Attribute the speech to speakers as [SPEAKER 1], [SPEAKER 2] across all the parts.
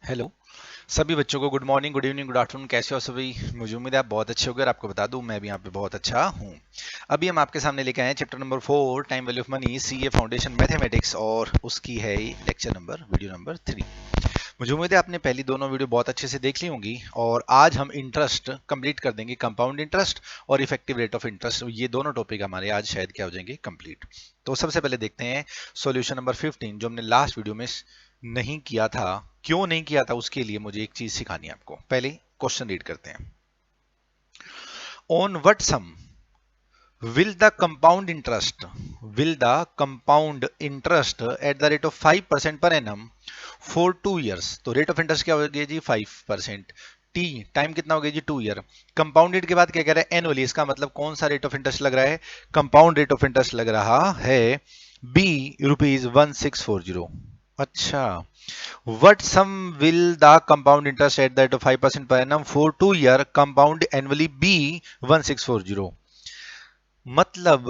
[SPEAKER 1] Hello सभी बच्चों को good morning, good evening, good afternoon. कैसे हो सभी? मुझे उम्मीद है आप बहुत अच्छे होंगे और आपको बता दूं मैं भी यहाँ पे बहुत अच्छा हूँ। अभी हम आपके सामने लेके आए हैं chapter number 4 time value of money CA foundation mathematics और उसकी है लेक्चर नंबर वीडियो नंबर 3। मुझे उम्मीद है आपने पहली दोनों वीडियो बहुत अच्छे से देख ली होंगी और आज हम इंटरेस्ट कंप्लीट कर देंगे, कंपाउंड इंटरेस्ट और इफेक्टिव रेट ऑफ इंटरेस्ट। ये दोनों टॉपिक हमारे आज शायद क्या हो जाएंगे कंप्लीट। तो सबसे पहले देखते हैं सॉल्यूशन नंबर 15 जो हमने लास्ट वीडियो में नहीं किया था। क्यों नहीं किया था उसके लिए मुझे एक चीज सिखानी है आपको। पहले क्वेश्चन रीड करते हैं। On what sum will the compound interest will the compound interest at the rate of 5% per annum for 2 years। तो रेट ऑफ इंटरेस्ट क्या हो गया जी 5%। टी टाइम कितना हो गया जी 2 ईयर। कंपाउंडेड के बाद क्या कह रहा है एनुअली। इसका मतलब कौन सा रेट ऑफ इंटरेस्ट लग रहा है? कंपाउंड रेट ऑफ इंटरेस्ट लग रहा है बी ₹1640। अच्छा, what sum will the compound interest at the rate of 5% per annum for 2 year compound annually be 1640। मतलब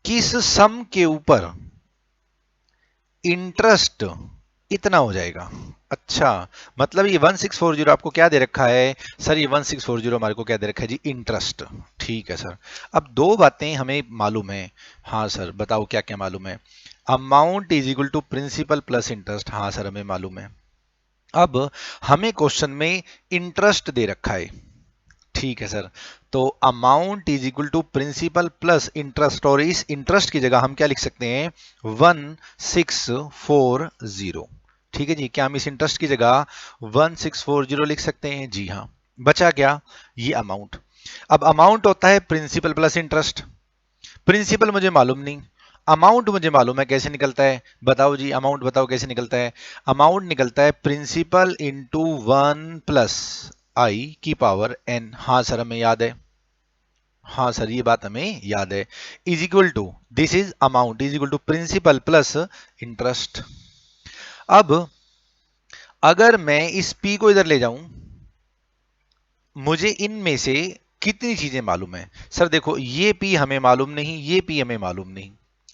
[SPEAKER 1] किस सम के ऊपर इंटरेस्ट इतना हो जाएगा। अच्छा, मतलब ये 1640 आपको क्या दे रखा है सर? ये 1640 हमारे को क्या दे रखा है जी? इंटरेस्ट। ठीक है सर। अब दो बातें हमें मालूम है। हाँ सर बताओ क्या क्या मालूम है? Amount is equal to principal plus interest. हाँ सर हमें मालूम है। अब हमें क्वेश्चन में इंटरेस्ट दे रखा है। ठीक है सर। तो amount is equal to principal plus interest और इस इंटरेस्ट की जगह हम क्या लिख सकते हैं? 1640। ठीक है जी। क्या हम इस इंटरेस्ट की जगह 1640 लिख सकते हैं? जी हाँ। बचा क्या? ये अमाउंट। अब अमाउंट होता है प्रिंसिपल प्लस इंटरेस्ट। प्रिंसिपल मुझे मालूम नहीं, अमाउंट मुझे मालूम है। कैसे निकलता है बताओ जी? अमाउंट बताओ कैसे निकलता है? अमाउंट निकलता है प्रिंसिपल इंटू 1 + i⁻n। हाँ सर हमें याद है। हाँ सर ये बात हमें याद है। Is equal to this is amount is equal to principal plus interest. अब अगर मैं इस p को इधर ले जाऊं, मुझे इनमें से कितनी चीजें मालूम है? सर देखो ये p हमें मालूम नहीं, ये p हमें मालूम नहीं।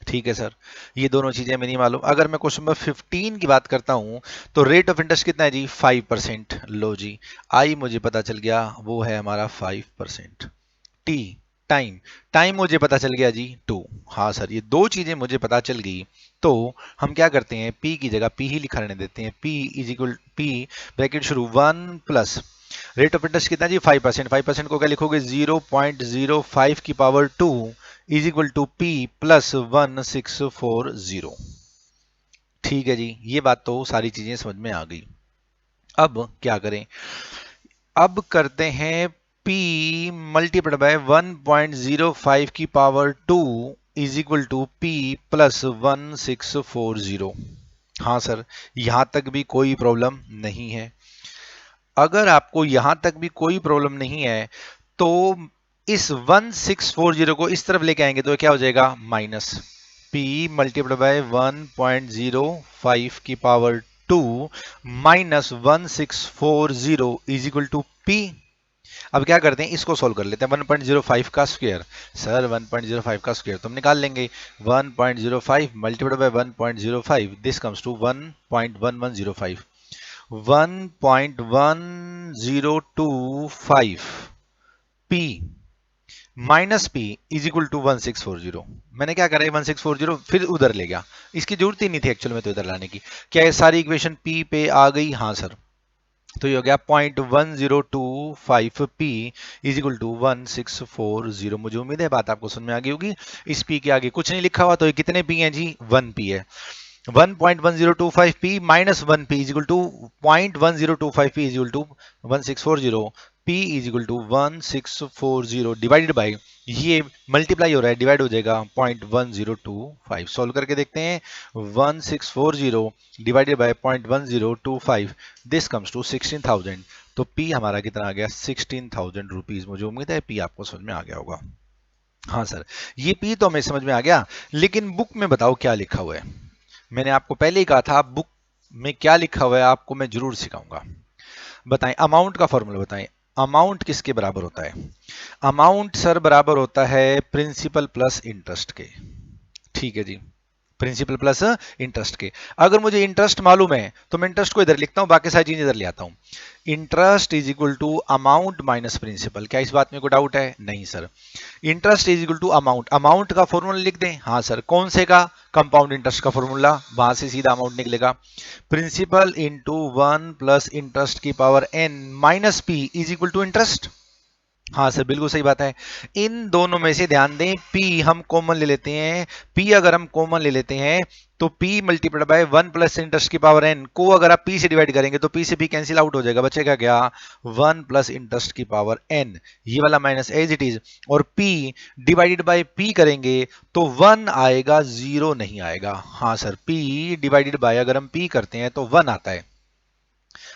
[SPEAKER 1] ठीक है सर। ये दोनों चीजें हमें नहीं मालूम। अगर मैं क्वेश्चन नंबर 15 की बात करता हूं तो रेट ऑफ इंटरेस्ट कितना है जी? 5%। लो जी, आई मुझे पता चल गया वो है हमारा 5%। टी टाइम, टाइम मुझे पता चल गया जी 2। हाँ सर ये दो चीजें मुझे पता चल गई। तो हम क्या करते हैं? p की जगह p ही लिखा रहने देते हैं। p is equal p bracket शुरू 1 प्लस रेट ऑफ इंटरेस्ट कितना जी? 5%। 5% को क्या लिखोगे? 0.05 की power 2 is equal to p plus 1640। ठीक है जी। ये बात तो सारी चीजें समझ में आ गई। अब क्या करें? अब करते हैं p मल्टीप्लाइड बाय 1.05 की power 2 is equal to p plus 1640। हाँ सर यहां तक भी कोई प्रॉब्लम नहीं है। अगर आपको यहां तक भी कोई प्रॉब्लम नहीं है तो इस 1640 को इस तरफ लेके आएंगे तो क्या हो जाएगा? माइनस p मल्टीप्लाई बाय 1.05 की power 2 minus 1640 is equal to p। अब क्या करते हैं? इसको सोल्व कर लेते हैं। 1.05 का स्क्वायर। सर 1.05 का स्क्वायर तो हम निकाल लेंगे। 1.05 multiply by 1.05 this comes to 1.1105। 1.1025 p minus p is equal to 1640। मैंने क्या करा? 1640 फिर उधर ले गया। इसकी जरूरत ही नहीं थी एक्चुअल में तो इधर लाने की। क्या ये सारी इक्वेशन p पे आ गई? हाँ सर। तो ये हो गया 0.1025 p इज इक्वल टू 1640। मुझे उम्मीद है बात आपको समझ में आ गई होगी। इस p के आगे कुछ नहीं लिखा हुआ तो ये कितने p हैं जी? 1p है। 1.1025p minus 1p is equal to 0.1025p is equal to 1640। p is equal to 1640 divided by ये मल्टीप्लाई हो रहा है, डिवाइड हो जाएगा 0.1025। सॉल्व करके देखते हैं। 1640 divided by 0.1025 this comes to 16,000। तो p हमारा कितना आ गया? 16,000 रुपीज। मुझे उम्मीद है p आपको समझ में आ गया होगा। हाँ सर ये p तो हमें समझ में आ गया, लेकिन बुक में बताओ क्या लिखा हुआ है? मैंने आपको पहले ही कहा था बुक में क्या लिखा हुआ है आपको मैं जरूर सिखाऊंगा। बताएं अमाउंट का फॉर्मूला बताएं। अमाउंट किसके बराबर होता है? अमाउंट सर बराबर होता है प्रिंसिपल प्लस इंटरेस्ट के। ठीक है जी। प्रिंसिपल प्लस इंटरेस्ट के। अगर मुझे इंटरेस्ट मालूम है तो मैं इंटरेस्ट को इधर लिखता हूं, बाकी सारी चीजें इधर ले आता हूं। Interest is equal to amount minus principal. क्या इस बात में कोई डाउट है? नहीं sir. Interest is equal to amount, amount का फॉर्मूला लिख दें? हाँ सर। कौन से का? कंपाउंड इंटरेस्ट का फॉर्मूला, वहां से सीधा अमाउंट निकलेगा। प्रिंसिपल इंटू 1 प्लस इंटरेस्ट की power n minus p is equal to interest. हाँ सर, बिल्कुल सही बात है। इन दोनों में से ध्यान दें, P हम कॉमन ले लेते हैं। P अगर हम कॉमन ले लेते हैं तो P multiplied by 1 plus interest की पावर n को अगर आप P से डिवाइड करेंगे तो P से P कैंसिल आउट हो जाएगा, बचेगा क्या? 1 प्लस इंटरेस्ट की पावर n, ये वाला माइनस एज इट इज। और P डिवाइडेड बाय P करेंगे तो 1 आएगा, 0 नहीं आएगा। हाँ सर, P डिवाइडेड बाय अगर हम P करते हैं तो 1 आता है।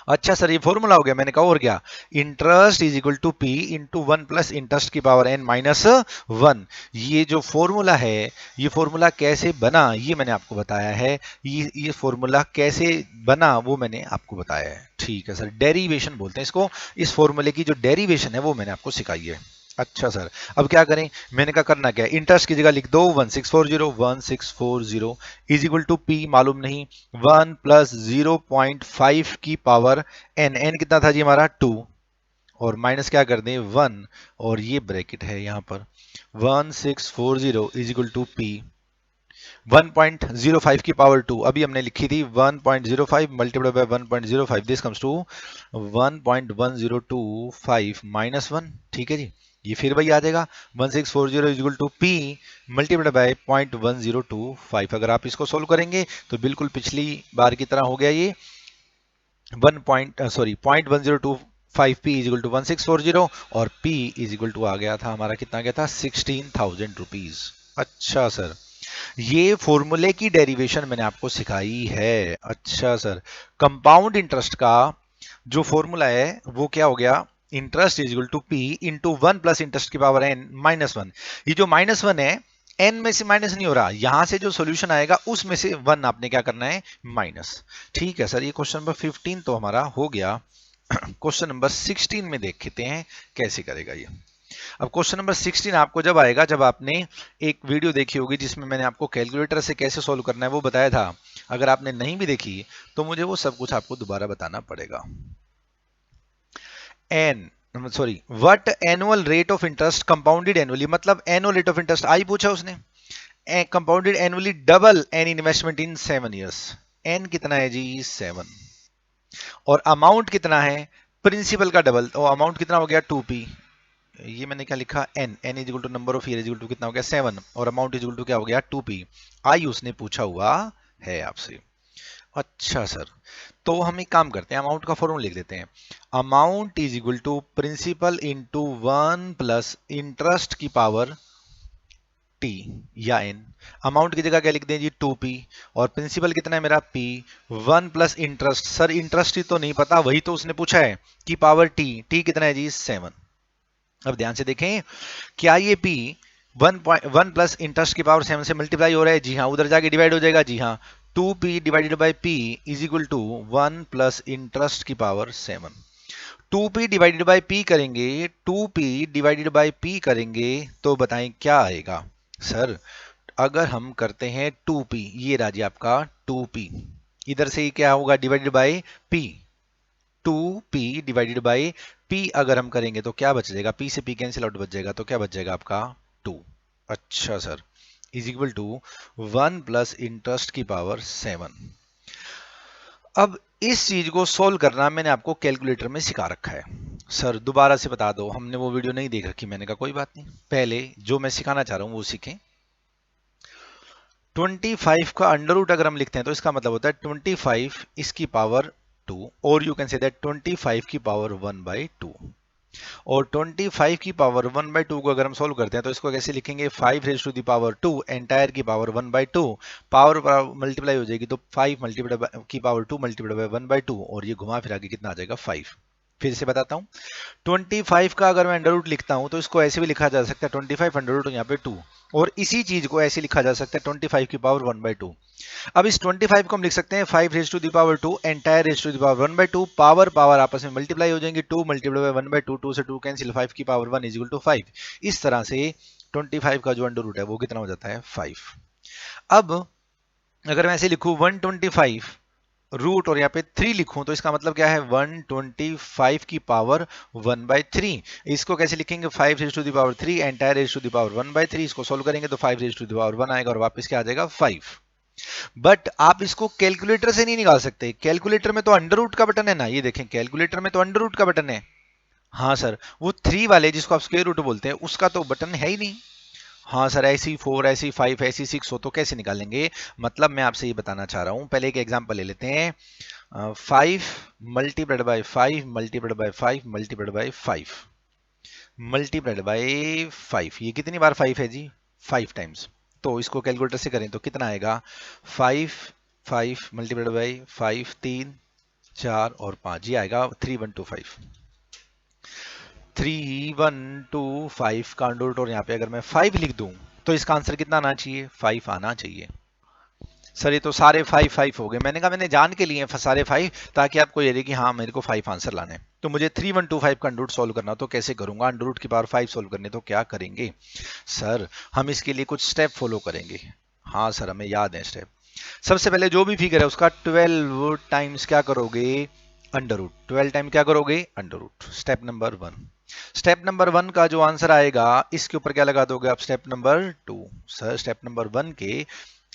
[SPEAKER 1] अच्छा सर, ये फॉर्मूला हो गया। मैंने कहा और क्या? Interest is equal to P into 1 plus interest की पावर n माइनस 1। ये जो फॉर्मूला है, ये फॉर्मूला कैसे बना ये मैंने आपको बताया है। ये फॉर्मूला कैसे बना वो मैंने आपको बताया है। ठीक है सर, डेरिवेशन बोलते हैं इसको। इस फॉर्मूले की जो डेरिवेशन है वो मैंने आपको सिखाई है। अच्छा सर, अब क्या करें? मैंने कहा करना क्या है, इंटरेस्ट की जगह लिख दो 1640 इज इक्वल टू पी मालूम नहीं, 1 प्लस 0.5 की पावर n, n कितना था जी हमारा 2, और माइनस क्या कर दें 1, और ये ब्रैकेट है यहाँ पर 1640 इज इक्वल टू पी 1.05 की पावर 2, अभी हमने लिखी थी 1.05 multiply by 1.05, this comes to 1.1025 minus 1। ठीक है जी, ये फिर वही आ जाएगा 1640 equal to P multiply by 0.1025। अगर आप इसको सोल्व करेंगे तो बिल्कुल पिछली बार की तरह हो गया ये 0.1025 पी इज इक्वल टू 1640, और पी इज इक्वल टू आ गया था हमारा, कितना गया था 16,000 रुपीज। अच्छा सर, ये फॉर्मूले की डेरिवेशन मैंने आपको सिखाई है। अच्छा सर, कंपाउंड इंटरेस्ट का जो फॉर्मूला है वो क्या हो गया? Interest is equal to P into 1 plus interest की पावर n माइनस 1। ये जो माइनस 1 है, n में से माइनस नहीं हो रहा, यहां से जो सॉल्यूशन आएगा उसमें से 1 आपने क्या करना है? माइनस। ठीक है सर, ये क्वेश्चन नंबर 15 तो हमारा हो गया। क्वेश्चन नंबर 16 में देखते हैं कैसे करेगा ये। अब क्वेश्चन नंबर 16 आपको जब आएगा, जब आपने एक वीडियो देखी होगी जिसमें मैंने आपको कैलकुलेटर से कैसे सॉल्व करना है वो बताया था। अगर आपने नहीं भी देखी तो मुझे वो सब कुछ आपको दोबारा बताना पड़ेगा। What annual rate of interest compounded annually, मतलब annual rate of interest i पूछा उसने, compounded annually double an investment in 7 years. N कितना है जी? 7। और अमाउंट कितना है? प्रिंसिपल का डबल, तो अमाउंट कितना हो गया? 2p। ये मैंने क्या लिखा? n, n is equal to number of year is equal to कितना हो गया? 7, और अमाउंट इज इक्वल टू क्या हो गया? 2p। आई उसने पूछा हुआ है आपसे। अच्छा सर, तो हम एक काम करते हैं, अमाउंट का फॉर्मूला लिख देते हैं। Amount is equal to principal into 1 plus interest की पावर t या n। अमाउंट की जगह क्या लिख दें जी? 2p। और प्रिंसिपल कितना है मेरा? p। 1 plus interest, sir interest ही तो नहीं पता, वही तो उसने पूछा है, की पावर t, t कितना है जी? 7। अब ध्यान से देखें, क्या ये p 1 प्लस इंटरेस्ट की पावर 7 से मल्टीप्लाई हो रहा है? जी हाँ। उधर जाके डिवाइड हो जाएगा? जी हाँ। 2p divided by p is equal to 1 plus interest की power 7। 2p divided by p करेंगे, 2p डिवाइडेड बाई p करेंगे तो बताएं क्या आएगा? सर अगर हम करते हैं 2p, ये रहा जी आपका 2p, इधर से ही क्या होगा? Divided by p। 2p divided by p अगर हम करेंगे तो क्या बच जाएगा? p से p कैंसिल आउट बच जाएगा, तो क्या बच जाएगा आपका? 2। अच्छा sir, is equal to 1 plus interest की पावर 7। अब इस चीज को सोल्व करना मैंने आपको कैलकुलेटर में सिखा रखा है। सर दोबारा से बता दो, हमने वो वीडियो नहीं देख रखी। मैंने कहा कोई बात नहीं, पहले जो मैं सिखाना चाह रहा हूं वो सीखें। 25 का अंडर रूट अगर हम लिखते हैं तो इसका मतलब होता है 25 इसकी पावर 2, और यू कैन से दैट 25 की पावर 1/2। और 25 की पावर 1/2 को अगर हम सोल्व करते हैं तो इसको कैसे लिखेंगे? 5 raise to the power 2 entire की पावर 1/2, पावर मल्टीप्लाई हो जाएगी तो 5 मल्टीप्लाई की पावर 2 मल्टीप्लाई बाय 1/2, और ये घुमा फिरा के कितना आ जाएगा? 5। फिर से बताता हूँ, 25 का अगर मैं अंडर रूट लिखता हूँ तो इसको ऐसे भी लिखा जा सकता है 25 अंडर रूट, यहाँ पे 2, और इसी चीज को ऐसे लिखा जा सकता है 25 की पावर 1/2। अब इस 25 को हम लिख सकते हैं 5 raise to the power 2 entire raise to the power 1/2, power power आपस में मल्टीप्लाई हो जाएंगे, 2 मल्टीप्लाई बाय 1/2, 2 से 2 कैंसिल, 5 की पावर 1 इज इक्वल टू 5। इस तरह से 25 का जो अंडर रूट है वो कितना हो जाता है? 5। अब अगर मैं ऐसे लिखूं 125 रूट और यहाँ पे 3 लिखूं तो इसका मतलब क्या है 125 की पावर 1/3। इसको कैसे लिखेंगे 5 raise to the power 3 entire raise to the power 1/3। इसको सोल्व करेंगे तो 5 रेज टू द पावर 1 आएगा और वापस क्या आ जाएगा 5। बट आप इसको कैलकुलेटर से नहीं निकाल सकते, कैलकुलेटर में तो अंडर रूट का बटन है ना, ये देखें कैलकुलेटर में तो अंडर रूट का बटन है। हाँ सर, वो 3 वाले जिसको आप स्क्वायर रूट बोलते हैं उसका तो बटन है ही नहीं। हाँ सर, ऐसी 4 ऐसी 5 ऐसी 6 हो तो कैसे निकालेंगे। मतलब मैं आपसे ये बताना चाह रहा हूं, पहले एक एग्जांपल ले लेते हैं। 5 multiplied by 5 multiplied by 5 multiplied by 5 multiplied by 5, ये कितनी बार 5 है जी 5 टाइम्स। तो इसको कैलकुलेटर से करें तो कितना आएगा 5 5 मल्टीप्लाइड बाय 5 3 4 और 5, ये आएगा 3125। 3125 का अंडर रूट और यहाँ पे अगर मैं 5 लिख दूं तो इसका आंसर कितना आना चाहिए 5 आना चाहिए। सर ये तो सारे 5 हो गए। मैंने कहा मैंने जान के लिए सारे 5 ताकि आपको ये रहे कि हाँ मेरे को 5 आंसर लाने हैं। तो मुझे 3125 का अंडर रूट सॉल्व करना तो कैसे करूंगा, अंडर रूट की पावर 5 सॉल्व करने तो क्या करेंगे सर, हम इसके लिए कुछ स्टेप फॉलो करेंगे। हाँ सर हमें याद है स्टेप। सबसे पहले जो भी फिगर है उसका 12 टाइम्स क्या करोगे अंडर रूट, 12 टाइम क्या करोगे under root. Step number 1। Step number 1 का जो आंसर आएगा इसके ऊपर क्या लगा दोगे आप step number 2। Sir step number 1 के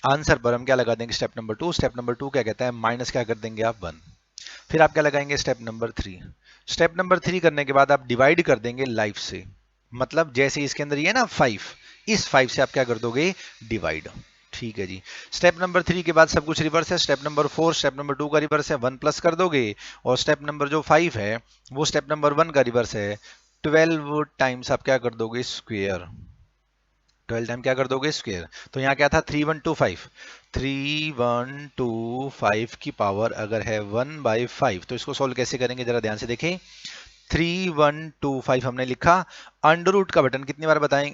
[SPEAKER 1] आंसर पर हम क्या लगा देंगे स्टेप नंबर 2। स्टेप नंबर 2 क्या कहता है माइनस क्या कर देंगे आप 1। फिर आप क्या लगाएंगे स्टेप नंबर 3। स्टेप नंबर 3 करने के बाद आप डिवाइड कर देंगे लाइफ से, मतलब जैसे इसके अंदर ये है ना 5, इस 5 से आप क्या कर दोगे डिवाइड। ठीक है जी। स्टेप नंबर 3 के बाद सब कुछ रिवर्स है। स्टेप नंबर 4 स्टेप नंबर 2 का रिवर्स है, 1 प्लस कर दोगे। और स्टेप नंबर जो 5 है वो स्टेप नंबर 1 का रिवर्स है, 12 टाइम्स आप क्या कर दोगे स्क्वेयर। 12 टाइम क्या कर दोगे स्क्वेयर। तो यहाँ क्या था 3125, 3125 की पावर अगर है 1/5 तो इसको सोल्व कैसे करेंगे जरा ध्यान से देखें। 3125 हमने लिखा, अंडर रूट का बटन कितनी बार बताएं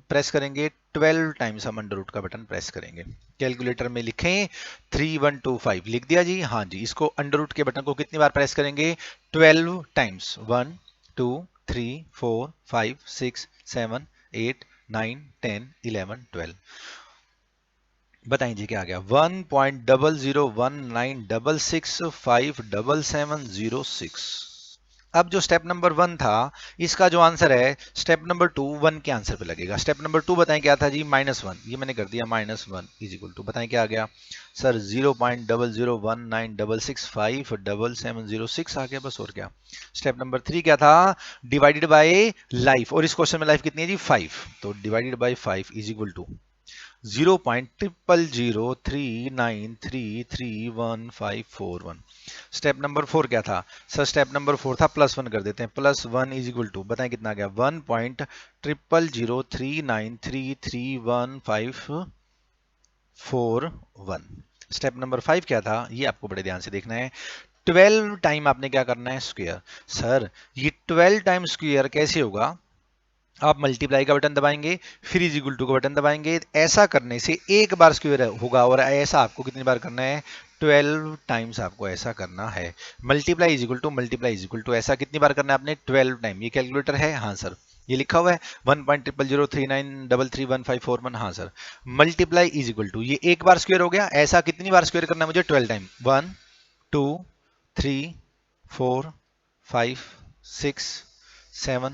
[SPEAKER 1] प्रेस करेंगे 12 टाइम्स हम अंडर रूट का बटन प्रेस करेंगे। कैलकुलेटर में लिखें 3125 लिख दिया जी। हाँ जी, इसको अंडर रूट के बटन को कितनी बार प्रेस करेंगे 12 टाइम्स, 1 2 3 4 5 6 7 8 9 10 11 12। बताइए क्या आ गया 1.001966577706। अब जो स्टेप नंबर 1 था इसका जो आंसर है स्टेप नंबर 2 1 के आंसर पे लगेगा। स्टेप नंबर 2 बताएं क्या था जी -1, ये मैंने कर दिया -1 इज इक्वल टू बताएं क्या आ गया सर 0.001966577706 आ गया बस, और क्या। स्टेप नंबर 3 क्या था डिवाइडेड बाय लाइफ, और इस क्वेश्चन में लाइफ कितनी है जी 5, तो divided by 5 is equal to 0.0003933151। Step number 4 क्या था सर, स्टेप नंबर 4 था +1 कर देते हैं, +1 इज इक्वल टू बताएं कितना आ गया 1.0003933151। स्टेप नंबर 5 क्या था ये आपको बड़े ध्यान से देखना है, 12 टाइम आपने क्या करना है स्क्वायर। सर ये 12 टाइम स्क्वायर कैसे होगा, आप मल्टीप्लाई का बटन दबाएंगे फिर इज इक्वल टू का बटन दबाएंगे, ऐसा करने से एक बार स्क्वायर होगा और ऐसा आपको कितनी बार करना है 12 टाइम्स आपको ऐसा करना है। Multiply is equal to multiply is equal to ऐसा कितनी बार करना है आपने 12 टाइम। ये कैलकुलेटर है हाँ सर, ये लिखा हुआ है 1.0003933151 हाँ sir. Multiply is equal to ये एक बार स्क्वायर हो गया, ऐसा कितनी बार स्क्वायर करना है मुझे 12 टाइम, 1 2 3 4 5 6 7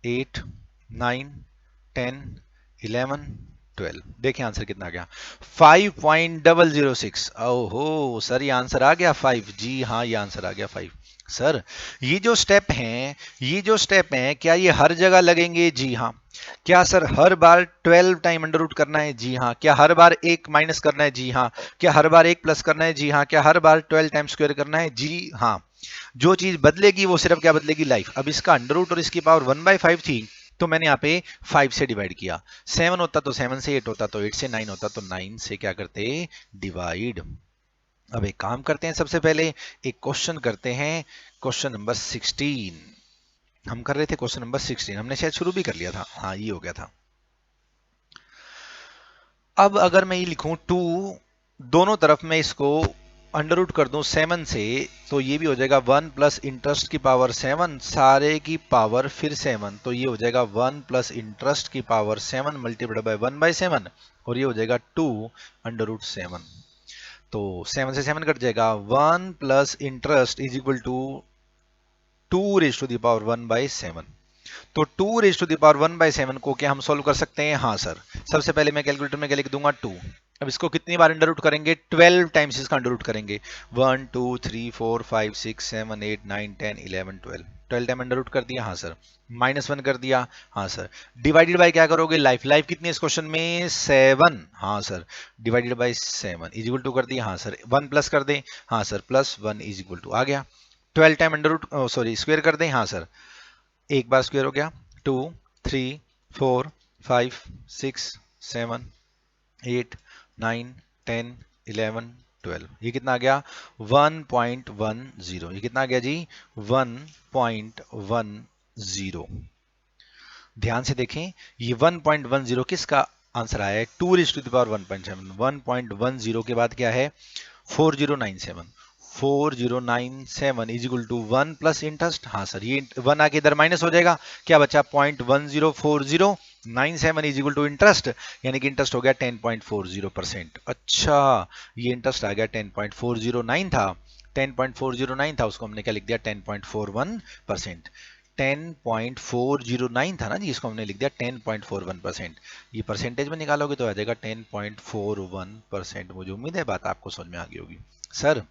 [SPEAKER 1] 8 9 10 11 12। देखिए आंसर कितना आ गया 5.006। ओहो सर ये आंसर आ गया 5, जी हाँ ये आंसर आ गया 5। सर ये जो स्टेप हैं क्या ये हर जगह लगेंगे, जी हाँ। क्या सर हर बार 12 टाइम अंडर रूट करना है, जी हाँ। क्या हर बार एक माइनस करना है, जी हाँ। क्या हर बार एक प्लस करना है, जी हाँ। क्या हर बार 12 टाइम स्क्वायर करना है, जी हाँ। जो चीज बदलेगी वो सिर्फ क्या बदलेगी लाइफ। अब इसका अंडर रूट और इसकी पावर 1/5 थी तो मैंने यहाँ पे 5 से डिवाइड किया, 7 होता तो 7 से, 8 होता तो 8 से, 9 होता तो 9 से क्या करते डिवाइड। अब एक काम करते हैं, सबसे पहले एक क्वेश्चन करते हैं, क्वेश्चन नंबर 16। हम कर रहे थे क्वेश्चन नंबर 16, हमने शायद शुरू भी कर लिया था, हाँ ये हो गया था। अब अगर मैं ये लिखूं 2, दोनों तरफ मैं इसको अंडर रूट कर दूं 7 से तो ये भी हो जाएगा 1 प्लस इंटरेस्ट की पावर 7 सारे की पावर फिर 7, तो ये हो जाएगा 1 प्लस इंटरेस्ट की पावर 7 मल्टीप्लाइड बाय 1/7 और ये हो जाएगा 2 अंडर रूट 7। तो 7 से 7 कट जाएगा, 1 plus interest is equal to 2 raise to the power 1/7। तो 2 रेज टू द पावर 1/7 को क्या हम सॉल्व कर सकते हैं? हाँ सर। सबसे पहले मैं कैलकुलेटर में क्या लिख दूंगा 2। अब इसको कितनी बार अंडर रूट करेंगे? 12 टाइम्स इसका अंडर रूट करेंगे। 1 2 3 4 5 6 7 8 9 10 11 12 टाइम अंडर रूट कर दिया। हाँ सर। -1 कर दिया। हाँ सर। डिवाइडेड बाय क्या करोगे? लाइफ। लाइफ कितनी है इस क्वेश्चन में? 7। हाँ sir. Divided by 7 is equal to कर दिया। हाँ सर। 1 प्लस कर दें। हाँ सर। +1 इज इक्वल टू आ गया। 12 time under root sorry square कर दें। हाँ सर। एक बार स्क्वायर हो गया। 2 3 4 5 6 7 8 9 10 11 12। ये कितना आ गया? 1.10। ये कितना आ गया जी? 1.10। ध्यान से देखें, ये 1.10 किसका आंसर आया है? 2 रेज़ टू द पावर 1.7। 1.10 के बाद क्या है? 4097। 4097 is equal to 1 plus interest. हाँ सर, ये 1 आके इधर माइनस हो जाएगा। क्या बचा? 0.104097 इज इक्वल टू इंटरेस्ट, यानी कि इंटरेस्ट हो गया 10.40%। अच्छा, ये इंटरेस्ट आ गया 10.409 था। 10.409 था, उसको हमने क्या लिख दिया? 10.41%। 10.409 था ना जी, इसको हमने लिख दिया 10.41%। ये परसेंटेज में निकालोगे तो आ जाएगा 10.41%। मुझे उम्मीद है बात आपको समझ में आ गई होगी। सर,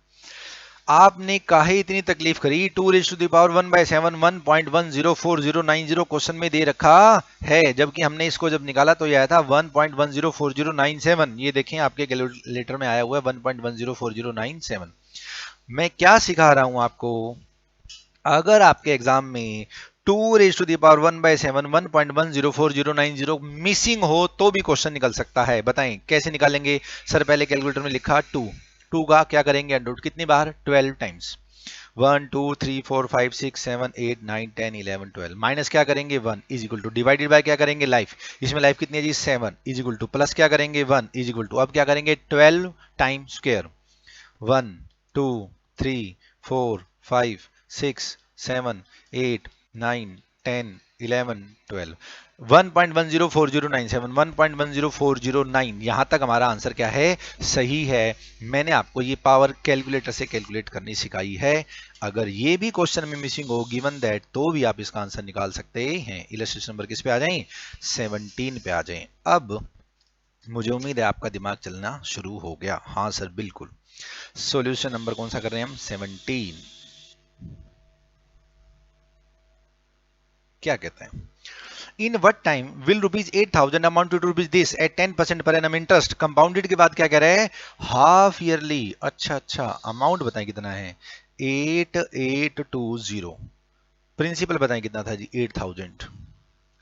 [SPEAKER 1] आपने काहे इतनी तकलीफ करी? 2 raise to the power 1/7 1.104090 question में दे रखा है, जबकि हमने इसको जब निकाला तो ये आया था 1.104097। ये देखें, आपके कैलकुलेटर में आया हुआ है 1.104097। मैं क्या सिखा रहा हूं आपको? अगर आपके एग्जाम में 2 raise to the power 1/7 1.104090 missing हो तो भी क्वेश्चन निकल सकता है। बताएं कैसे निकालेंगे? सर, पहले कैलकुलेटर में लिखा 2 का क्या करेंगे? अंडर रूट कितनी बार? 12 टाइम्स। 1 2 3 4 5 6 7 8 9 10 11 12 माइनस क्या करेंगे? 1 is equal two divided by क्या करेंगे? लाइफ। इसमें लाइफ कितनी है जी? 7 इज इक्वल टू प्लस क्या करेंगे? 1 इज इक्वल टू अब क्या करेंगे? 12 टाइम स्क्वायर। 1 2 3 4 5 6 7 8 9 10 11 12 1.104097 1.10409 यहां तक हमारा आंसर क्या है? सही है। मैंने आपको ये पावर कैलकुलेटर से कैलकुलेट करनी सिखाई है। अगर ये भी क्वेश्चन में मिसिंग हो गिवन दैट, तो भी आप इसका आंसर निकाल सकते हैं। इलस्ट्रेशन नंबर किस पे आ जाएं? 17 पे आ जाएं। अब मुझे उम्मीद है आपका दिमाग चलना शुरू हो गया। हाँ सर, बिल्कुल। सॉल्यूशन नंबर कौन सा कर रहे हैं हम? 17। क्या कहते हैं? In what time will ₹8,000 amount to ₹this at 10% per annum interest? Compounded के बाद क्या कह रहे हैं? Half yearly. अच्छा, अमाउंट बताएं कितना है? 8820। प्रिंसिपल बताएं कितना था जी? 8000।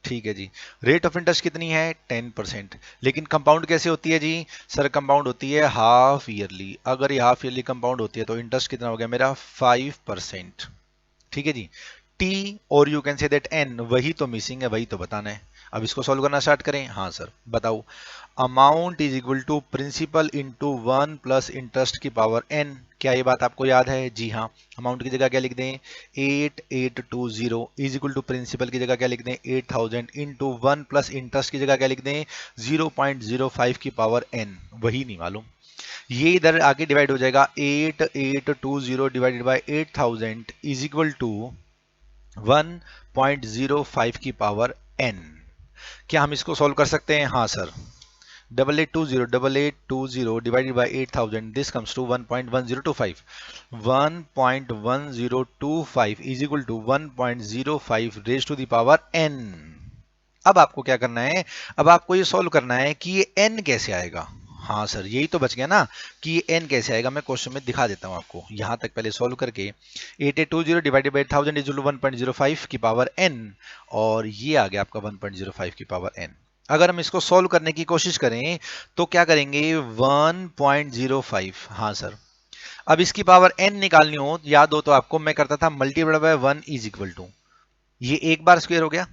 [SPEAKER 1] ठीक है जी। रेट ऑफ इंटरेस्ट कितनी है? 10%। लेकिन कंपाउंड कैसे होती है जी? सर, कंपाउंड होती है हाफ ईयरली। अगर ये हाफ ईयरली कंपाउंड होती है तो इंटरेस्ट कितना हो गया मेरा? 5%। ठीक है जी। टी और you can say that N, वही तो मिसिंग है, वही तो बताना है। अब इसको सॉल्व करना स्टार्ट करें। हाँ सर, बताओ। Amount is equal to principal into 1 plus interest की पावर एन। क्या ये बात आपको याद है? जी हाँ। अमाउंट की जगह क्या लिख दें? 8820 इज इक्वल टू प्रिंसिपल की जगह क्या लिख दें? 8000 इंटू 1 प्लस इंटरेस्ट की जगह क्या लिख दें? 0.05 की पावर एन। वही नहीं मालूम, ये इधर आगे डिवाइड हो जाएगा। 8820 divided by 8000 is equal to 1.05 की पावर n। क्या हम इसको सॉल्व कर सकते हैं? हाँ sir. 8820 divided by 8000 this comes to 1.1025। 1.1025 is equal to 1.05 raise to the power n। अब आपको क्या करना है? अब आपको ये सॉल्व करना है कि ये n कैसे आएगा। हाँ सर, यही तो बच गया ना कि ये n कैसे आएगा। मैं क्वेश्चन में दिखा देता हूं आपको। यहां तक पहले सॉल्व करके 8820 डिवाइडेड बाय 1000 इज 1.05 की पावर n, और ये आ गया आपका 1.05 की पावर n। अगर हम इसको सॉल्व करने की कोशिश करें तो क्या करेंगे? 1.05। हाँ सर। अब इसकी पावर n निकालनी हो, याद हो तो आपको, मैं करता था multiply by 1 is equal to, ये एक बार स्क्वायर हो गया,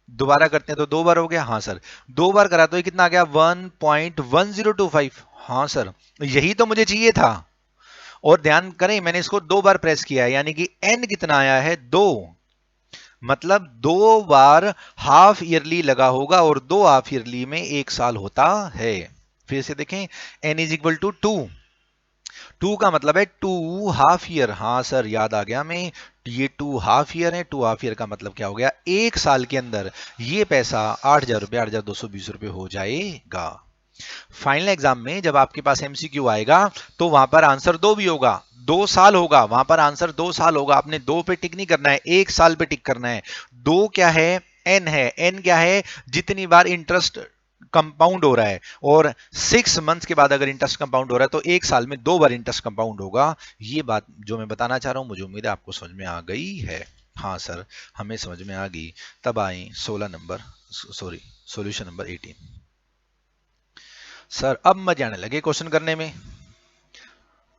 [SPEAKER 1] दोबारा करते हैं तो 2 बार हो गया। हाँ सर। 2 बार करा तो ये कितना आ गया? 1.1025। हाँ सर, यही तो मुझे चाहिए था। और ध्यान करें मैंने इसको 2 बार प्रेस किया है, यानी कि n कितना आया है 2, मतलब 2 बार हाफ ईयरली लगा होगा और 2 हाफ ईयरली में 1 साल होता है। फिर से देखें n इज इक्वल टू 2, 2 का मतलब है 2 हाफ ईयर। हाँ सर याद आ गया मैं, ये 2 हाफ ईयर है, 2 हाफ ईयर का मतलब क्या हो गया, 1 साल के अंदर ये पैसा 8,000 रुपये 8,220 रुपये हो जाएगा। फाइनल एग्जाम में जब आपके पास एमसीक्यू आएगा तो वहां पर आंसर 2 भी होगा, 2 साल होगा, वहां पर आंसर 2 साल होगा। आपने 2 पे टिक नहीं करना है, 1 साल पे टिक करना है। 2 क्या है, एन है, एन क्या है, जितनी बार इंटरेस्ट कंपाउंड हो रहा है, और 6 मंथ्स के बाद अगर इंटरेस्ट कंपाउंड हो रहा है तो 1 साल में 2 बार इंटरेस्ट कंपाउंड होगा। ये बात जो मैं बताना चाह रहा हूं मुझे उम्मीद है आपको समझ में आ गई है। हाँ सर हमें समझ में आ गई। तब आई 16 number, sorry solution number 18। Sir अब मजे आने लगे क्वेश्चन करने में।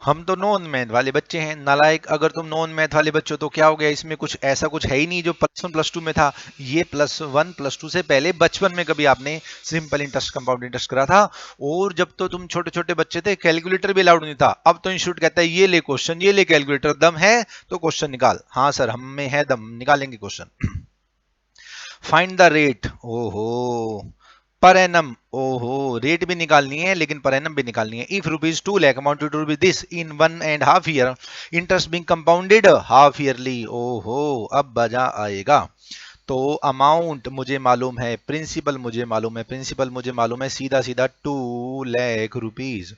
[SPEAKER 1] हम तो नॉन मैथ वाले बच्चे हैं नालायक, अगर तुम नॉन मैथ वाले बच्चे हो तो क्या हो गया, इसमें कुछ ऐसा कुछ है ही नहीं जो +1 +2 में था। ये +1 +2 से पहले बचपन में कभी आपने सिंपल इंटरेस्ट कंपाउंड इंटरेस्ट करा था, और जब तो तुम छोटे छोटे बच्चे थे कैलकुलेटर भी अलाउड नहीं था। अब तो इंस्टीट्यूट कहता है ये ले क्वेश्चन, ये ले कैलकुलेटर, दम है तो क्वेश्चन निकाल। हाँ सर हम में है दम, निकालेंगे क्वेश्चन। फाइंड द रेट, ओहो पर एनम, ओहो रेट भी निकालनी है लेकिन पर एनम भी निकालनी है। If rupees 2 lakh amount to rupees this in 1.5 year, interest being compounded half yearly, ओहो अब मजा आएगा। तो अमाउंट मुझे मालूम है, प्रिंसिपल मुझे मालूम है, प्रिंसिपल मुझे मालूम है, सीधा सीधा 2 लाख रुपीज।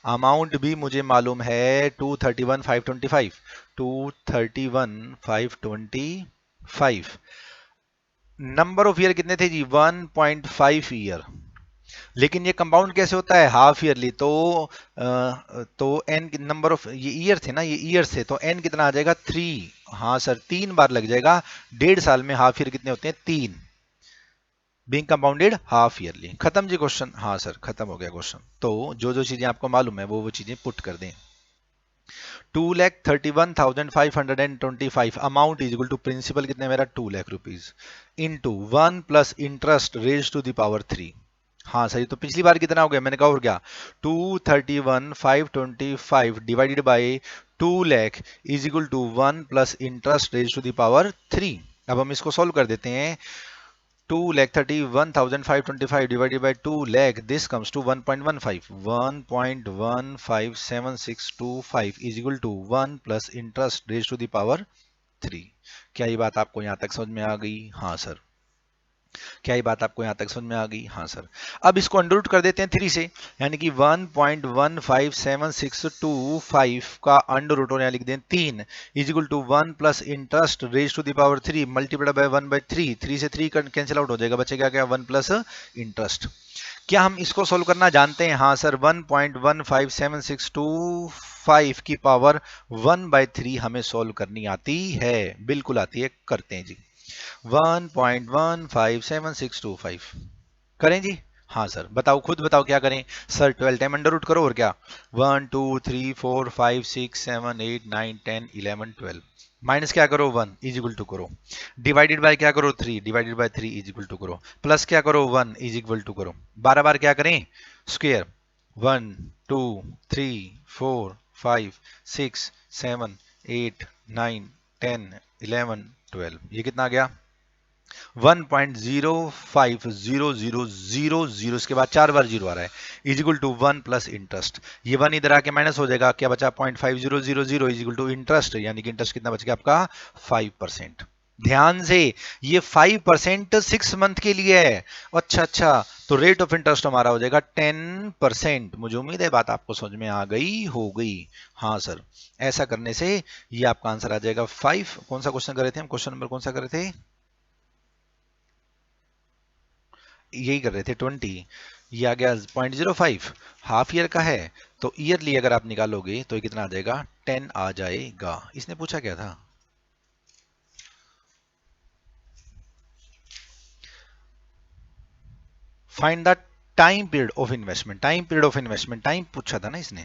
[SPEAKER 1] अमाउंट भी मुझे मालूम है 231,525, 231,525। नंबर ऑफ ईयर कितने थे जी, 1.5 ईयर। लेकिन ये कंपाउंड कैसे होता है, हाफ ईयरली। तो एन नंबर ऑफ ये ईयर थे ना, ये ईयर थे, तो एन कितना आ जाएगा 3। हाँ सर 3 बार लग जाएगा। 1.5 साल में हाफ ईयर कितने होते हैं, 3, बीइंग कंपाउंडेड हाफ ईयरली। खत्म जी क्वेश्चन। हाँ सर खत्म हो गया क्वेश्चन। तो जो जो चीजें आपको मालूम है वो चीजें पुट कर दें। 2,31,525 amount is equal to principal कितने मेरा 2 lakh rupees into 1 plus interest raise to the power 3। हाँ सही, तो पिछली बार कितना हो गया मैंने कहा, और क्या 231,525 divided by 2 lakh is equal to 1 plus interest raise to the power 3। अब हम इसको सॉल्व कर देते हैं। 2,31,525 divided by 2 lakh, this comes to 1.15, 1.157625 is equal to 1 plus interest raised to the power 3। क्या ये बात आपको यहाँ तक समझ में आ गई, हाँ सर। क्या ये बात आपको यहाँ तक समझ में आ गई, हाँ सर। अब इसको अंडर रूट कर देते हैं 3 से, यानी कि 1.157625 का अंडर रूट और यहाँ लिख दें 3 is equal to 1 plus interest raise to the power 3 multiplied by 1/3। 3 से 3 कैंसिल आउट हो जाएगा, बचेगा क्या 1 प्लस इंटरेस्ट। क्या हम इसको सोल्व करना जानते हैं, हाँ सर। 1.157625 की पावर 1/3 हमें सोल्व करनी आती है, बिल्कुल आती है, करते हैं जी। 1.157625 करें जी, हाँ सर। बताओ खुद बताओ क्या करें सर, 12 टाइम अंडर रूट करो और क्या, 1 2 3 4 5 6 7 8 9 10 11 12 माइनस क्या करो 1 इज इक्वल टू करो, डिवाइडेड बाय क्या करो 3 divided by 3 is equal to करो, प्लस क्या करो 1 इज इक्वल टू करो, 12 बार क्या करें स्क्वायर, 1 2 3 4 5 6 7 8 9 10 11 12, ये कितना आ गया 1.050000, इसके बाद 4 बार जीरो आ रहा है, is equal to 1 plus interest. ये 1 इधर आके माइनस हो जाएगा, क्या बचा 0.5000 इज इक्वल टू इंटरेस्ट, यानी कि इंटरेस्ट कितना बच गया आपका 5%। ध्यान से ये 5% 6 मंथ के लिए है। अच्छा अच्छा, तो रेट ऑफ इंटरेस्ट हमारा हो जाएगा 10%। मुझे उम्मीद है बात आपको समझ में आ गई होगी, हाँ सर। ऐसा करने से ये आपका आंसर आ जाएगा 5। कौन सा क्वेश्चन कर रहे थे हम, क्वेश्चन नंबर कौन सा कर रहे थे, यही कर रहे थे 20। ये आ गया 0.05, हाफ ईयर का है, तो ईयरली अगर आप निकालोगे तो ये कितना आ जाएगा 10 आ जाएगा। इसने पूछा क्या था, find the time period of investment. Time period of investment time पूछा था ना इसने।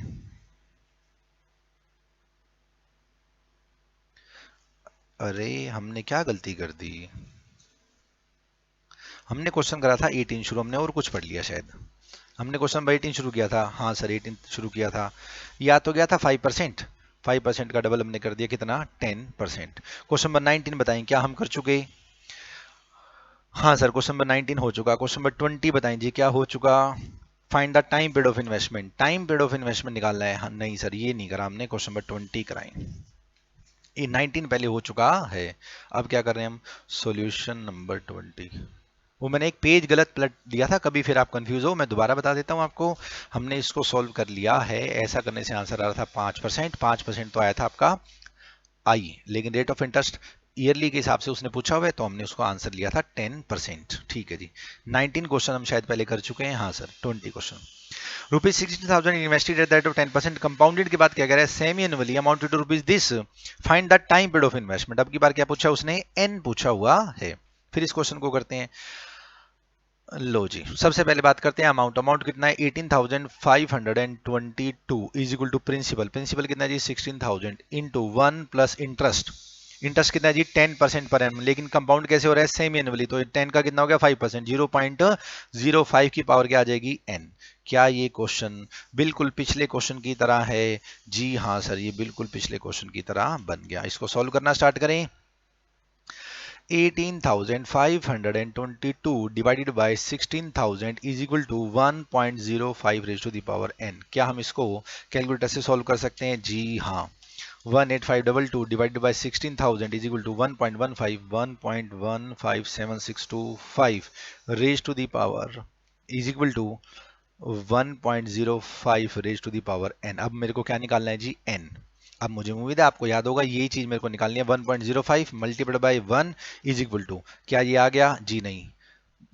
[SPEAKER 1] अरे हमने क्या गलती कर दी, हमने क्वेश्चन करा था 18 शुरू, हमने और कुछ पढ़ लिया शायद। हमने क्वेश्चन नंबर 18 शुरू किया था, हाँ सर 18 शुरू किया था, या तो गया था 5%, 5% का डबल हमने कर दिया कितना 10%। क्वेश्चन नंबर 19 बताएं क्या हम कर चुके? हाँ सर क्वेश्चन नंबर 19 हो चुका। क्वेश्चन नंबर 20 बताएं जी क्या हो चुका? Find the time period of investment. Time period of investment निकालना है। हाँ, नहीं सर ये नहीं करा हमने, क्वेश्चन नंबर 20 कराएं। ये 19 पहले हो चुका है। अब क्या कर रहे हैं हम? Solution number 20। वो मैंने एक पेज गलत पलट दिया था, कभी फिर आप कंफ्यूज हो, मैं दोबारा बता देता हूँ आपको। हमने इसको सॉल्व कर लिया है। ऐसा करने से आंसर आ रहा था 5%। 5% तो आया था आपका आई, लेकिन रेट ऑफ इंटरेस्ट ईयरली के हिसाब से उसने पूछा हुआ है, तो हमने उसको आंसर लिया था 10%। ठीक है जी। 19 क्वेश्चन हम शायद पहले कर चुके हैं। हाँ sir 20 question. Rupees 16,000 invested at the rate of 10%, compounded के बाद क्या कह रहा है? Semi annually amounted to rupees this, find the time period of investment. अब की बार क्या पूछा उसने? एन पूछा हुआ है। फिर इस क्वेश्चन को करते हैं। लो जी, सबसे पहले बात करते हैं अमाउंट। अमाउंट कितना है? 18,522 is equal to principal. Principal कितना है जी? 16,000 इंटू 1 प्लस इंटरेस्ट। इंटरेस्ट कितना है जी? 10% पर एनम, लेकिन कंपाउंड कैसे हो रहा है? सेमी एनुअली, तो 10 का कितना हो गया? 5%। 0.05 की पावर क्या आ जाएगी? n। क्या ये क्वेश्चन बिल्कुल पिछले क्वेश्चन की तरह है? जी हाँ सर, ये बिल्कुल पिछले क्वेश्चन की तरह बन गया। इसको सॉल्व करना स्टार्ट करें। 18,522 divided by 16,000 is equal to 1.05 raise to the power n। क्या हम इसको कैलकुलेटर से सॉल्व कर सकते हैं? जी हाँ। 18522 divided by 16,000 is equal to 1.15 raise to the power is equal to 1.05 raise to the power n। अब मेरे को क्या निकालना है जी? n। अब मुझे उम्मीद है आपको याद होगा, यही चीज मेरे को निकालनी है। 1.05 multiplied by 1 is equal to, क्या ये आ गया? जी नहीं।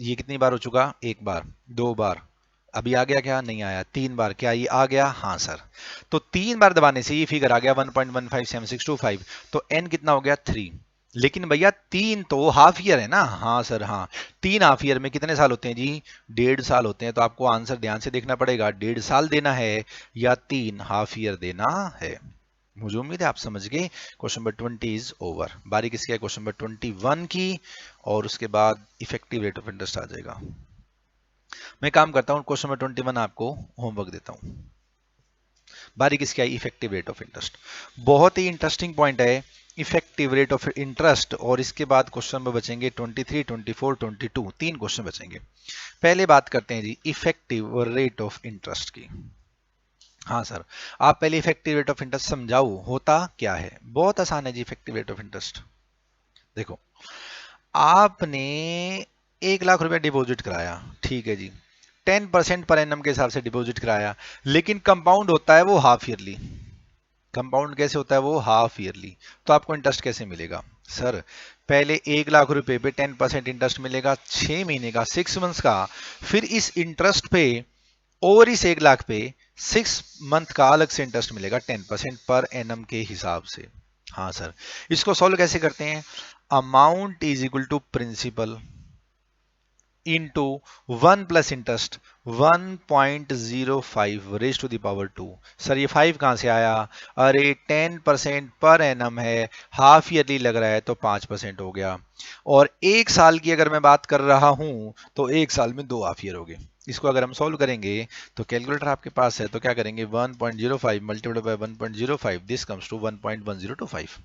[SPEAKER 1] ये कितनी बार हो चुका? एक बार, दो बार। अभी आ गया क्या? नहीं आया। तीन बार, क्या ये आ गया? हाँ सर। तो तीन बार दबाने से ये फिगर आ गया 1.157625। तो n कितना हो गया? 3। लेकिन भैया तीन तो हाफ ईयर है ना? हाँ सर हाँ। तीन हाफ ईयर में कितने साल होते हैं जी? 1.5 साल होते हैं। तो आपको आंसर ध्यान से देखना पड़ेगा, 1.5 साल देना है या 3 हाफ ईयर देना है। मुझे उम्मीद है आप समझ गए। Question number 20 is over. बारी किसकी है? क्वेश्चन नंबर 21 की। और उसके बाद इफेक्टिव रेट ऑफ इंटरेस्ट आ जाएगा। मैं काम करता हूँ, क्वेश्चन नंबर 21 आपको होमवर्क देता हूँ। बारी किसकी आई? Effective rate of interest. बहुत ही इंटरेस्टिंग पॉइंट है इफेक्टिव रेट ऑफ इंटरेस्ट। और इसके बाद क्वेश्चन नंबर बचेंगे 23, 24, 22। तीन क्वेश्चन बचेंगे। पहले बात करते हैं जी इफेक्टिव रेट ऑफ इंटरेस्ट की। हाँ सर, आप पहले इफेक्टिव रेट ऑफ इंटरेस्ट समझाओ होता क्या है। बहुत आसान है जी इफेक्टिव रेट ऑफ इंटरेस्ट। देखो, आपने 1 लाख रुपया डिपॉजिट कराया, ठीक है जी। 10% पर एनम के हिसाब से डिपॉजिट कराया, लेकिन कंपाउंड होता है वो हाफ ईयरली। कंपाउंड कैसे होता है? वो हाफ ईयरली। तो आपको इंटरेस्ट कैसे मिलेगा? सर पहले 1 लाख रुपए पे 10% इंटरेस्ट मिलेगा 6 महीने का, 6 मंथ्स का। फिर इस इंटरेस्ट पे और इस 1 लाख पे 6 मंथ का अलग से इंटरेस्ट मिलेगा 10% पर एनम के हिसाब से। हाँ सर, इसको सॉल्व कैसे करते हैं? Amount is equal to principal into 1 plus interest 1.05 raise to the power 2। Sir ये 5 कहां से आया? अरे 10% पर एनम है, हाफ ईयरली लग रहा है, तो 5% हो गया। और एक साल की अगर मैं बात कर रहा हूं तो एक साल में 2 हाफ ईयर हो गए। इसको अगर हम सॉल्व करेंगे तो कैलकुलेटर आपके पास है, तो क्या करेंगे? 1.05 multiplied by 1.05, this comes to 1.1025।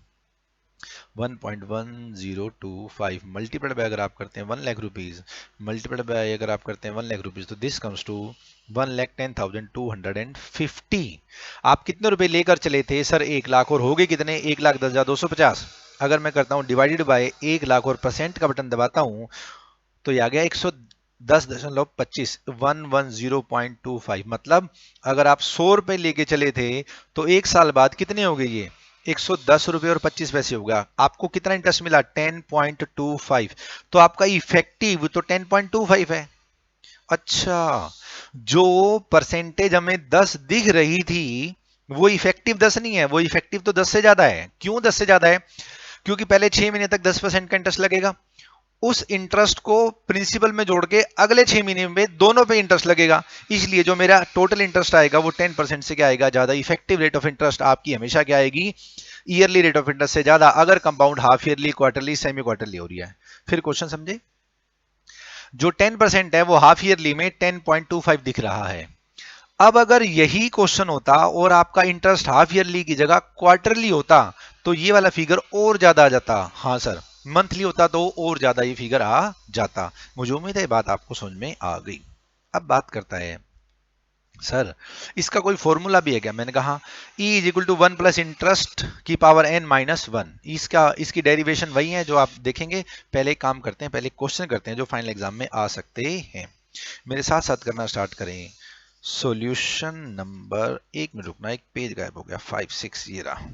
[SPEAKER 1] 1.1025 multiplied by अगर आप करते हैं 1 लाख रुपीज, मल्टीप्लाइड बाय अगर आप करते हैं 1 लाख रुपीज, तो दिस कम्स टू 1,10,250। आप कितने रुपए लेकर चले थे? सर 1 लाख। और हो गए कितने? 1,10,250। अगर मैं करता हूं डिवाइडेड बाय 1 लाख और परसेंट का बटन दबाता हूं, तो ये आ गया 110.25, 110.25। मतलब अगर आप 100 रुपए लेके चले थे तो एक साल बाद कितने हो गए? ये 110 रुपए और 25 पैसे होगा। आपको कितना इंटरेस्ट मिला? 10.25। तो आपका इफेक्टिव तो 10.25 है। अच्छा, जो परसेंटेज हमें 10 दिख रही थी वो इफेक्टिव 10 नहीं है, वो इफेक्टिव तो 10 से ज्यादा है। क्यों 10 से ज्यादा है? क्योंकि पहले 6 महीने तक 10% का इंटरेस्ट लगेगा, उस इंटरेस्ट को प्रिंसिपल में जोड़ के अगले 6 महीने में दोनों पे इंटरेस्ट लगेगा। इसलिए जो मेरा टोटल इंटरेस्ट आएगा वो 10% से क्या आएगा? ज्यादा। इफेक्टिव रेट ऑफ इंटरेस्ट आपकी हमेशा क्या आएगी? ईयरली रेट ऑफ इंटरेस्ट से ज्यादा, अगर compound half yearly, quarterly, semi quarterly हो रही है। फिर क्वेश्चन समझे? जो 10% है वो हाफ ईयरली में 10.25 दिख रहा है, अब अगर यही क्वेश्चन होता और आपका इंटरेस्ट हाफ ईयरली की जगह क्वार्टरली होता तो ये वाला फिगर और ज्यादा आ जाता। हाँ सर, मंथली होता तो और ज्यादा ये फिगर आ जाता। मुझे उम्मीद है ये बात आपको समझ में आ गई। अब बात करता है सर, इसका कोई फॉर्मूला भी है क्या? मैंने कहा E is equal to 1 plus interest की पावर n माइनस 1। इसकी डेरिवेशन वही है जो आप देखेंगे। पहले एक काम करते हैं, पहले क्वेश्चन करते हैं जो फाइनल एग्जाम में आ सकते हैं। मेरे साथ साथ करना स्टार्ट करें। सॉल्यूशन नंबर, एक मिनट रुकना, एक पेज गायब हो गया, 5 6 ये रहा।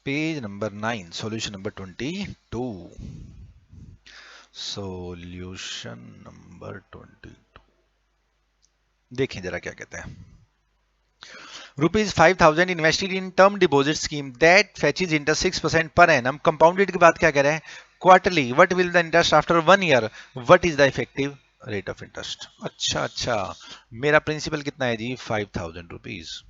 [SPEAKER 1] Page number 9, solution number 22। Solution number 22, देखें जरा क्या कहते हैं। Rupees 5000 invested in term deposit scheme that fetches interest 6% per annum. Compounded की बात क्या कह रहे हैं? Quarterly. What will the interest after 1 year? What is the effective rate of interest? अच्छा अच्छा, मेरा प्रिंसिपल कितना है जी? 5000 रुपीज।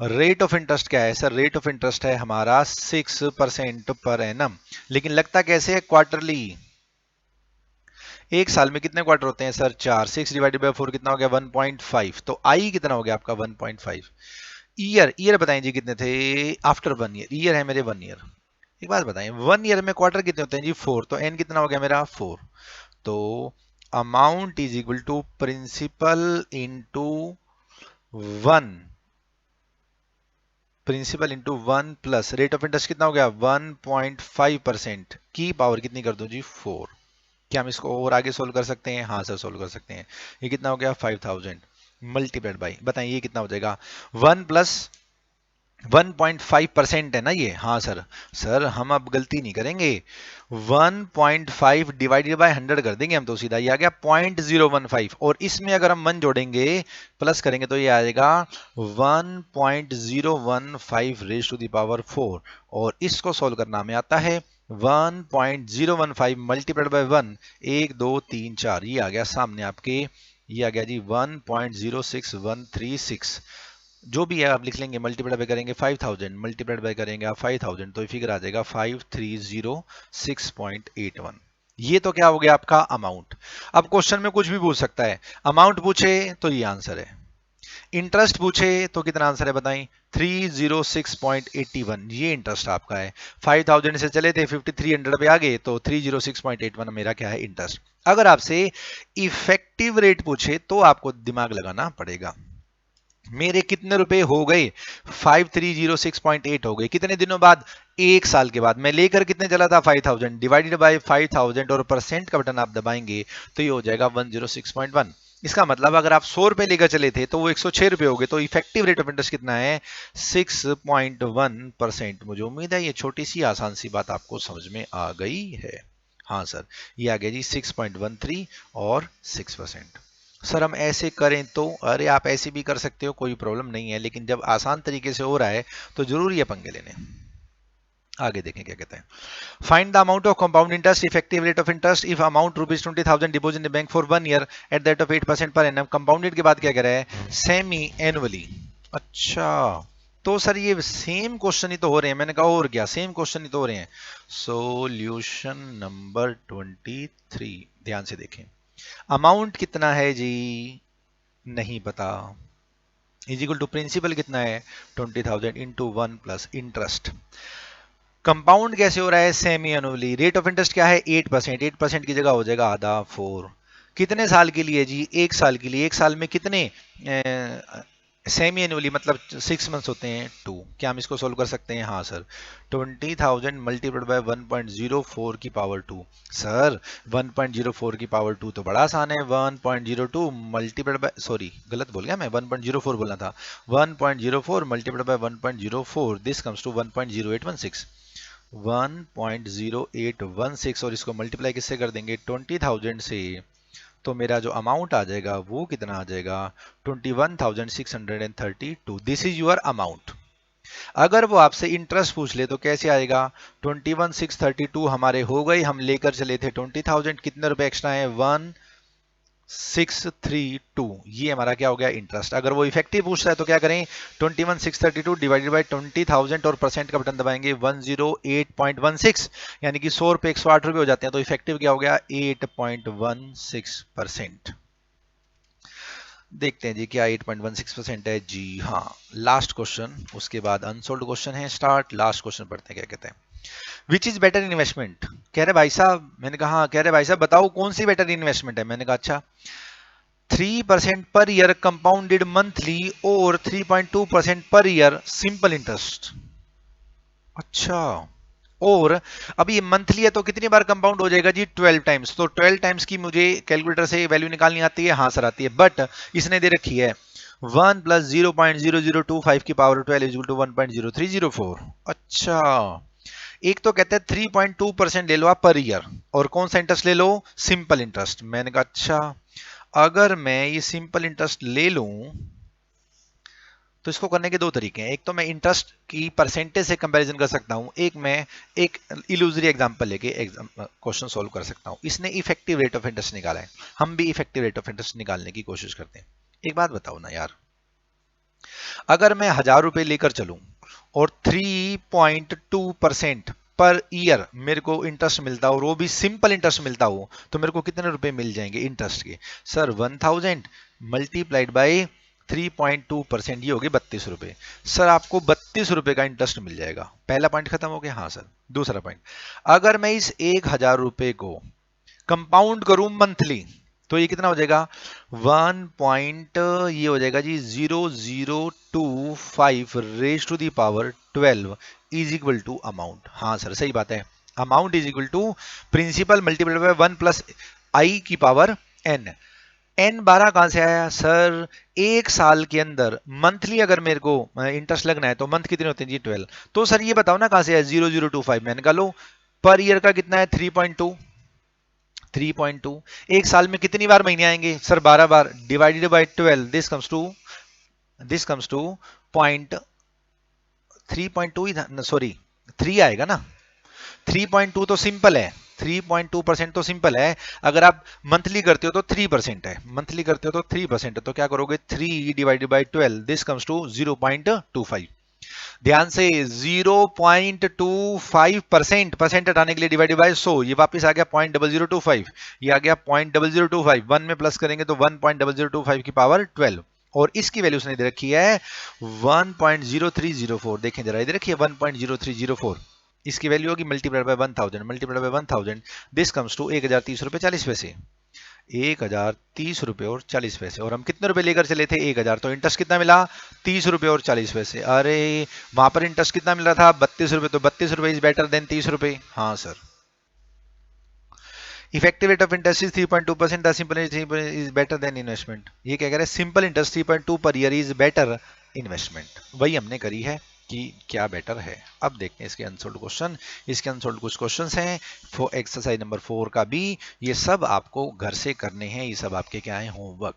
[SPEAKER 1] रेट ऑफ इंटरेस्ट क्या है सर? रेट ऑफ इंटरेस्ट है हमारा 6% पर एनम, लेकिन लगता कैसे है? क्वार्टरली। एक साल में कितने क्वार्टर होते हैं सर? 4। 6 डिवाइडेड बाय 4 कितना हो गया? 1.5। तो आई कितना हो गया आपका? 1.5। ईयर बताएं जी कितने थे आफ्टर 1 ईयर? ईयर है मेरे 1 ईयर। एक बात बताएं, 1 ईयर में क्वार्टर कितने होते हैं जी? 4। तो एन कितना हो गया मेरा? 4। तो amount is equal to principal into 1, principal into 1 plus rate of interest कितना हो गया? 1.5% की पावर कितनी कर दूं जी? 4। क्या हम इसको और आगे सोल्व कर सकते हैं? हाँ सर, सोल्व कर सकते हैं। ये कितना हो गया? 5000 मल्टीप्लाइड बाई, बताइए ये कितना हो जाएगा? 1 प्लस 1.5% है ना ये? हाँ सर। सर हम अब गलती नहीं करेंगे, 1.5 डिवाइडेड बाय 100 कर देंगे हम, तो सीधा ये आ गया 0.015। और इसमें अगर हम 1 जोड़ेंगे, प्लस करेंगे, तो ये आएगा 1.015 रेज टू द पावर 4। और इसको सोल्व करना हमें आता है 1.015 मल्टीप्लाइड बाय 1, 1 2 3 4, ये आ गया सामने आपके। ये आ गया जी 1.06136। जो भी है आप लिख लेंगे, मल्टीप्लाई बाय करेंगे 5000, मल्टीप्लाइड बाय करेंगे आप 5000, तो फिगर आ जाएगा 5306.81। ये तो क्या हो गया आपका अमाउंट। अब क्वेश्चन में कुछ भी पूछ सकता है। अमाउंट पूछे तो ये आंसर है, इंटरेस्ट पूछे तो कितना आंसर है बताएं? 306.81, ये इंटरेस्ट आपका है। 5000 से चले थे 5300 पे आ गए, तो 306.81 मेरा क्या है? इंटरेस्ट। अगर आपसे इफेक्टिव रेट पूछे तो आपको दिमाग लगाना पड़ेगा। मेरे कितने रुपए हो गए? 5306.8 हो गए। कितने दिनों बाद? एक साल के बाद। मैं लेकर कितने चला था? 5000 डिवाइडेड बाय 5000 और परसेंट का बटन आप दबाएंगे तो ये हो जाएगा 106.1। इसका मतलब अगर आप 100 रुपए लेकर चले थे तो वो 106 रुपए हो गए। तो इफेक्टिव रेट ऑफ इंटरेस्ट कितना है? 6.1%। मुझे उम्मीद है ये छोटी सी आसान सी बात आपको समझ में आ गई है। हाँ सर, ये आ गया जी 6.13 और 6%। सर हम ऐसे करें तो? अरे आप ऐसे भी कर सकते हो, कोई प्रॉब्लम नहीं है, लेकिन जब आसान तरीके से हो रहा है तो जरूरी है पंगे लेने। आगे देखें क्या कहते हैं। Find the amount of compound interest, effective rate of interest if amount rupees 20,000 deposit in bank for 1 year eight the rate of 8% per annum. Compounded के बाद क्या कह रहा है? Semi annually. अच्छा, तो सर ये सेम क्वेश्चन ही तो हो रहे हैं। मैंने कहा और क्या, सेम क्वेश्चन ही तो हो रहे हैं। सॉल्यूशन नंबर 23, ध्यान से देखें। अमाउंट कितना है जी? नहीं पता। इज इक्वल टू प्रिंसिपल कितना है? 20,000 इंटू 1 प्लस इंटरेस्ट। कंपाउंड कैसे हो रहा है? Semi annually. Rate of interest क्या है? 8%। 8% की जगह हो जाएगा आधा, 4। कितने साल के लिए जी? एक साल के लिए। एक साल में कितने? सेमी एनुअली मतलब 6 मंथ्स होते हैं, 2। क्या हम इसको सोल्व कर सकते हैं? हाँ सर। 20,000 मल्टीप्लाइड बाय 1.04 की पावर 2। सर 1.04 की पावर 2 तो बड़ा आसान है। 1.02 मल्टीप्लाइड बाय, सॉरी गलत बोल गया मैं, 1.04 बोलना था। 1.04 multiplied by 1.04, this comes to 1.0816। 1.0816 और इसको मल्टीप्लाई किससे कर देंगे? 20,000 से। तो मेरा जो अमाउंट आ जाएगा वो कितना आ जाएगा? 21,632। This is your amount. अगर वो आपसे इंटरेस्ट पूछ ले तो कैसे आएगा? 21,632 हमारे हो गए, हम लेकर चले थे 20,000। कितने रुपए एक्स्ट्रा है? 1 21,632 ये हमारा क्या हो गया इंटरेस्ट। अगर वो इफेक्टिव पूछता है तो क्या करें 21,632 डिवाइडेड बाय 20,000 और परसेंट का बटन दबाएंगे 108.16 यानी कि 100 रुपए 108 रुपए हो जाते हैं। तो इफेक्टिव क्या हो गया 8.16%। देखते हैं जी क्या 8.16% है जी हाँ। लास्ट क्वेश्चन, उसके बाद अनसोल्ड क्वेश्चन है स्टार्ट। लास्ट क्वेश्चन पढ़ते हैं क्या कहते हैं। Which is better investment. कह रहे भाई साहब, मैंने कहा हाँ, कह रहे भाई साहब बताओ कौन सी बेटर इन्वेस्टमेंट है। मैंने कहा अच्छा 3% पर ईयर कंपाउंडेड मंथली और 3.2% पर ईयर सिंपल इंटरेस्ट। अच्छा, और अभी ये मंथली है तो कितनी बार कंपाउंड हो जाएगा जी 12 टाइम्स। तो 12 टाइम्स की मुझे कैलकुलेटर से वैल्यू निकालनी आती है, हाँ सर आती है, बट इसने दे रखी है 1 प्लस 0.0025 की पावर 12 इज इक्वल टू 1.0304। अच्छा, एक तो कहते हैं 3.2% ले लो आप पर ईयर, और कौन सा इंटरेस्ट ले लो सिंपल इंटरेस्ट। मैंने कहा अच्छा, अगर मैं ये सिंपल इंटरेस्ट ले लूं तो इसको करने के दो तरीके हैं। एक तो मैं इंटरेस्ट की परसेंटेज से कंपैरिजन कर सकता हूं, एक मैं एक इल्यूजरी एग्जांपल लेके क्वेश्चन सॉल्व कर सकता हूं। इसने इफेक्टिव रेट ऑफ इंटरेस्ट निकाला है, हम भी इफेक्टिव रेट ऑफ इंटरेस्ट निकालने की कोशिश करते हैं। एक बात बताओ ना यार, अगर मैं 1,000 रुपए लेकर चलूं और 3.2% पर ईयर मेरे को इंटरेस्ट मिलता हो और वो भी सिंपल इंटरेस्ट मिलता हो, तो मेरे को कितने रुपए मिल जाएंगे इंटरेस्ट के। सर 1000 मल्टीप्लाइड बाई 3.2%, ये हो गए 32 रुपए। सर आपको 32 रुपए का इंटरेस्ट मिल जाएगा। पहला पॉइंट खत्म हो गया। हाँ सर, दूसरा पॉइंट, अगर मैं इस 1,000 रुपए को कंपाउंड करूं मंथली तो ये कितना हो जाएगा 1 पॉइंट, ये हो जाएगा जी 0025 raise to the power 12 is equal to amount. हाँ सर सही बात है, amount is equal to principal multiplied by 1 plus i की पावर एन। एन 12 कहां से आया सर, एक साल के अंदर मंथली अगर मेरे को इंटरेस्ट लगना है तो मंथ कितने होते हैं जी 12। तो सर ये बताओ ना कहां से है 0025, मैंने कहा लो पर ईयर का कितना है 3.2, 3.2 एक साल में कितनी बार महीने आएंगे sir 12 bar, divided by 12 this comes two point 3.2 ही था, सॉरी 3 आएगा ना। 3.2 तो सिंपल है, 3.2% तो सिंपल है। अगर आप मंथली करते हो तो 3% है, मंथली करते हो तो 3% है, तो क्या करोगे 3 divided by 12 this comes to 0.25। ध्यान से 0.25% परसेंट हटाने के लिए डिवाइडेड बाय 100, ये वापस आ गया 0.0025, ये आ गया 0.0025, 1 में प्लस करेंगे तो 1.0025 की पावर 12, और इसकी वैल्यू उसने दे रखी है 1.0304। देखें जरा, इधर रखिए 1.0304, इसकी वैल्यू होगी multiplied by 1000, multiplied by 1000 this comes to 1030 रुपए 40 पैसे, 1030 रुपए और 40 पैसे। और हम कितने रुपए लेकर चले थे 1000, तो इंटरेस्ट कितना मिला 30 रुपए और 40 पैसे। अरे वहां पर इंटरेस्ट कितना मिल रहा था 32 रुपए, तो 32 रुपए इज बेटर देन 30 रुपए। हाँ sir, effective rate of interest is 3.2%, the simple is better than investment. ये क्या कह रहे हैं, simple interest 3.2 per year is better investment. वही हमने करी है कि क्या बेटर है। अब देखते हैं इसके अनसोल्ड क्वेश्चन। इसके अनसोल्ड कुछ क्वेश्चंस हैं फॉर एक्सरसाइज नंबर 4 का भी, ये सब आपको घर से करने हैं, ये सब आपके क्या है होमवर्क।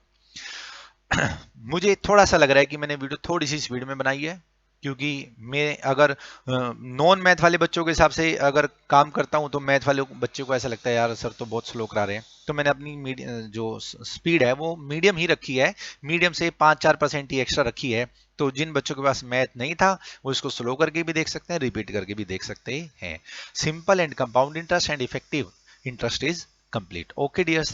[SPEAKER 1] मुझे थोड़ा सा लग रहा है कि मैंने वीडियो थोड़ी सी स्पीड में बनाई है, क्योंकि मैं अगर नॉन मैथ वाले बच्चों के हिसाब से अगर काम करता हूं तो मैथ वाले बच्चों को ऐसा लगता है यार सर तो बहुत स्लो करा रहे हैं। तो मैंने अपनी जो स्पीड है वो मीडियम ही रखी है, मीडियम से 5-4% ही एक्स्ट्रा रखी है। तो जिन बच्चों के पास मैथ नहीं था वो इसको स्लो करके भी देख सकते हैं, रिपीट करके भी देख सकते हैं। Simple and compound interest and effective interest is complete. Okay dears.